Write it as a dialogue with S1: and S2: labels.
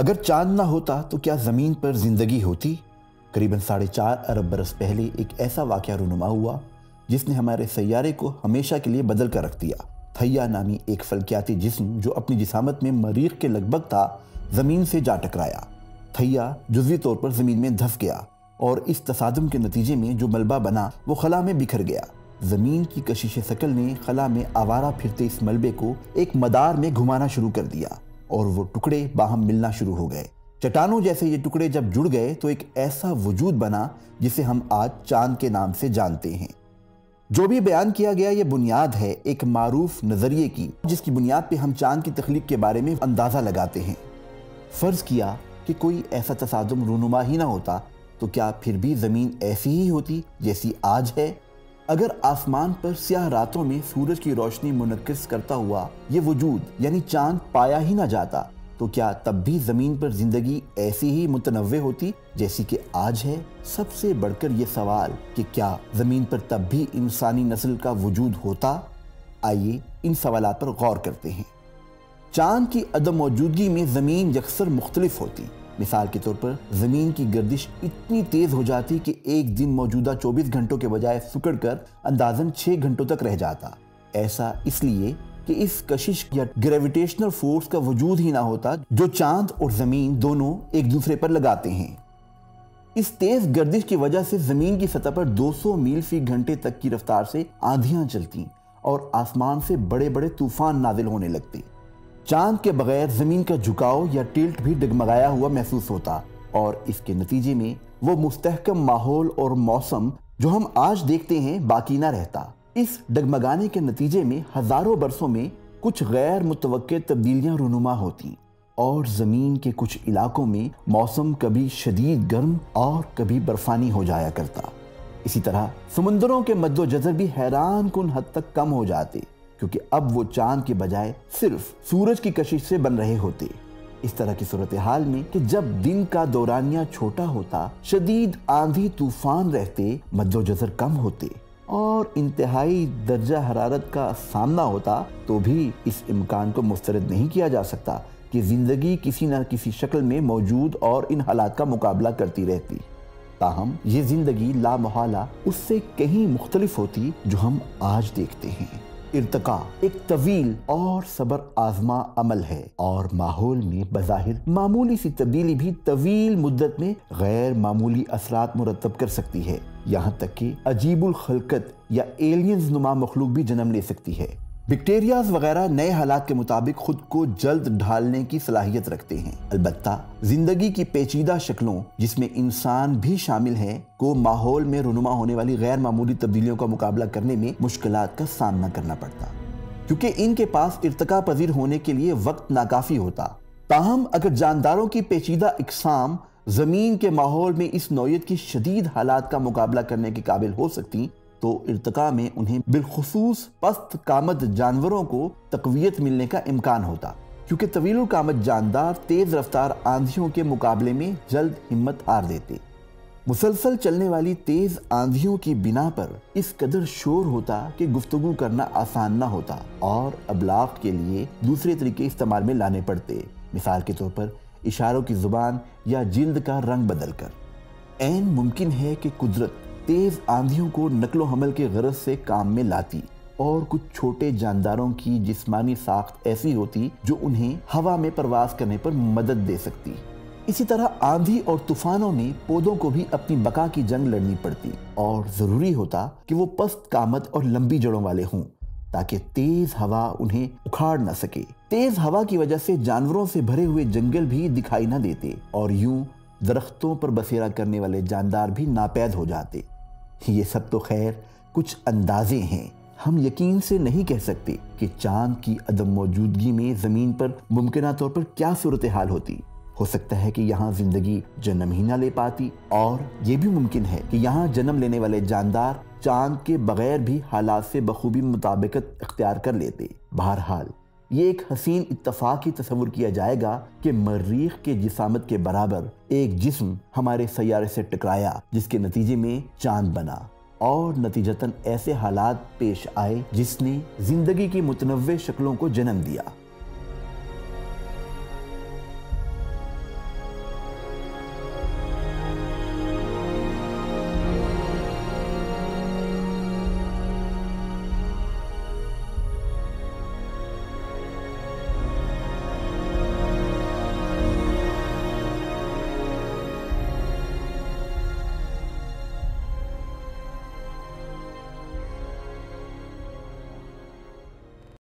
S1: اگر چاند نہ ہوتا تو کیا زمین پر زندگی ہوتی؟ قریباً 4.5 ارب برس پہلے ایک ایسا واقعہ رونما ہوا جس نے ہمارے سیارے کو ہمیشہ کے لیے بدل کر رکھ دیا۔ تھیا نامی ایک فلکیاتی جسم جو اپنی جسامت میں مریخ کے لگ بھگ تھا، زمین سے جا ٹکرایا۔ تھیا جزوی طور پر زمین میں دھس گیا اور اس تصادم کے نتیجے میں جو ملبہ بنا وہ خلا میں بکھر گیا۔ زمین کی کشش ثقل نے خلا میں آوارہ پھرتے اس ملبے کو ایک مدار میں گھمانا شروع کر دیا اور وہ ٹکڑے باہم ملنا شروع ہو گئے۔ چٹانوں جیسے یہ ٹکڑے جب جڑ گئے تو ایک ایسا وجود بنا جسے ہم آج چاند کے نام سے جانتے ہیں۔ جو بھی بیان کیا گیا یہ بنیاد ہے ایک معروف نظریے کی، جس کی بنیاد پہ ہم چاند کی تخلیق کے بارے میں اندازہ لگاتے ہیں۔ فرض کیا کہ کوئی ایسا تصادم رونما ہی نہ ہوتا تو کیا پھر بھی زمین ایسی ہی ہوتی جیسی آج ہے؟ اگر آسمان پر سیاہ راتوں میں سورج کی روشنی منعکس کرتا ہوا یہ وجود یعنی چاند پایا ہی نہ جاتا تو کیا تب بھی زمین پر زندگی ایسی ہی متنوع ہوتی جیسی کہ آج ہے؟ سب سے بڑھ کر یہ سوال کہ کیا زمین پر تب بھی انسانی نسل کا وجود ہوتا؟ آئیے ان سوالات پر غور کرتے ہیں۔ چاند کی عدم موجودگی میں زمین یکسر مختلف ہوتی۔ مثال کے طور پر زمین کی گردش اتنی تیز ہو جاتی کہ ایک دن موجودہ 24 گھنٹوں کے بجائے سکڑ کر اندازاً 6 گھنٹوں تک رہ جاتا۔ ایسا اس لیے کہ اس کشش یا گریویٹیشنل فورس کا وجود ہی نہ ہوتا جو چاند اور زمین دونوں ایک دوسرے پر لگاتے ہیں۔ اس تیز گردش کی وجہ سے زمین کی سطح پر 200 میل فی گھنٹے تک کی رفتار سے آندھیاں چلتی اور آسمان سے بڑے بڑے طوفان نازل ہونے لگتے۔ چاند کے بغیر زمین کا جھکاؤ یا ٹلٹ بھی ڈگمگایا ہوا محسوس ہوتا اور اس کے نتیجے میں وہ مستحکم ماحول اور موسم جو ہم آج دیکھتے ہیں باقی نہ رہتا۔ اس ڈگمگانے کے نتیجے میں ہزاروں برسوں میں کچھ غیر متوقع تبدیلیاں رونما ہوتی اور زمین کے کچھ علاقوں میں موسم کبھی شدید گرم اور کبھی برفانی ہو جایا کرتا۔ اسی طرح سمندروں کے مد و جزر بھی حیران کن حد تک کم ہو جاتے کیونکہ اب وہ چاند کے بجائے صرف سورج کی کشش سے بن رہے ہوتے۔ اس طرح کی صورتحال میں کہ جب دن کا دورانیہ چھوٹا ہوتا، شدید آندھی طوفان رہتے، مد و جزر کم ہوتے اور انتہائی درجہ حرارت کا سامنا ہوتا تو بھی اس امکان کو مسترد نہیں کیا جا سکتا کہ زندگی کسی نہ کسی شکل میں موجود اور ان حالات کا مقابلہ کرتی رہتی۔ تاہم یہ زندگی لامحالہ اس سے کہیں مختلف ہوتی جو ہم آج دیکھتے ہیں۔ ارتقاء ایک طویل اور صبر آزما عمل ہے اور ماحول میں بظاہر معمولی سی تبدیلی بھی طویل مدت میں غیر معمولی اثرات مرتب کر سکتی ہے، یہاں تک کہ عجیب الخلقت یا ایلینز نما مخلوق بھی جنم لے سکتی ہے۔ بیکٹیریاز وغیرہ نئے حالات کے مطابق خود کو جلد ڈھالنے کی صلاحیت رکھتے ہیں۔ البتہ زندگی کی پیچیدہ شکلوں جس میں انسان بھی شامل ہیں کو ماحول میں رونما ہونے والی غیر معمولی تبدیلیوں کا مقابلہ کرنے میں مشکلات کا سامنا کرنا پڑتا کیونکہ ان کے پاس ارتقاء پذیر ہونے کے لیے وقت ناکافی ہوتا۔ تاہم اگر جانداروں کی پیچیدہ اقسام زمین کے ماحول میں اس نوعیت کی شدید حالات کا مقابلہ کرنے کے قابل ہو سکتی تو ارتقاء میں انہیں بالخصوص پست قامت جانوروں کو تقویت ملنے کا امکان ہوتا کیونکہ طویل القامت جاندار تیز رفتار آندھیوں کے مقابلے میں جلد ہمت ہار دیتے۔ مسلسل چلنے والی تیز آندھیوں کی بنا پر اس قدر شور ہوتا کہ گفتگو کرنا آسان نہ ہوتا اور ابلاغ کے لیے دوسرے طریقے استعمال میں لانے پڑتے، مثال کے طور پر اشاروں کی زبان یا جلد کا رنگ بدل کر۔ عین ممکن ہے کہ قدرت تیز آندھیوں کو نقل و حمل کے غرض سے کام میں لاتی اور کچھ چھوٹے جانداروں کی جسمانی ساخت ایسی ہوتی جو انہیں ہوا میں پرواز کرنے پر مدد دے سکتی۔ اسی طرح آندھی اور طوفانوں میں پودوں کو بھی اپنی بقا کی جنگ لڑنی پڑتی اور ضروری ہوتا کہ وہ پست قامت اور لمبی جڑوں والے ہوں تاکہ تیز ہوا انہیں اکھاڑ نہ سکے۔ تیز ہوا کی وجہ سے جانوروں سے بھرے ہوئے جنگل بھی دکھائی نہ دیتے اور یوں درختوں پر بسیرا کرنے والے جاندار بھی ناپید ہو جاتے۔ یہ سب تو خیر کچھ اندازے ہیں، ہم یقین سے نہیں کہہ سکتے کہ چاند کی عدم موجودگی میں زمین پر ممکنہ طور پر کیا صورتحال ہوتی۔ ہو سکتا ہے کہ یہاں زندگی جنم ہی نہ لے پاتی اور یہ بھی ممکن ہے کہ یہاں جنم لینے والے جاندار چاند کے بغیر بھی حالات سے بخوبی مطابقت اختیار کر لیتے۔ بہرحال یہ ایک حسین اتفاق ہی تصور کیا جائے گا کہ مریخ کے جسامت کے برابر ایک جسم ہمارے سیارے سے ٹکرایا جس کے نتیجے میں چاند بنا اور نتیجتاً ایسے حالات پیش آئے جس نے زندگی کی متنوع شکلوں کو جنم دیا۔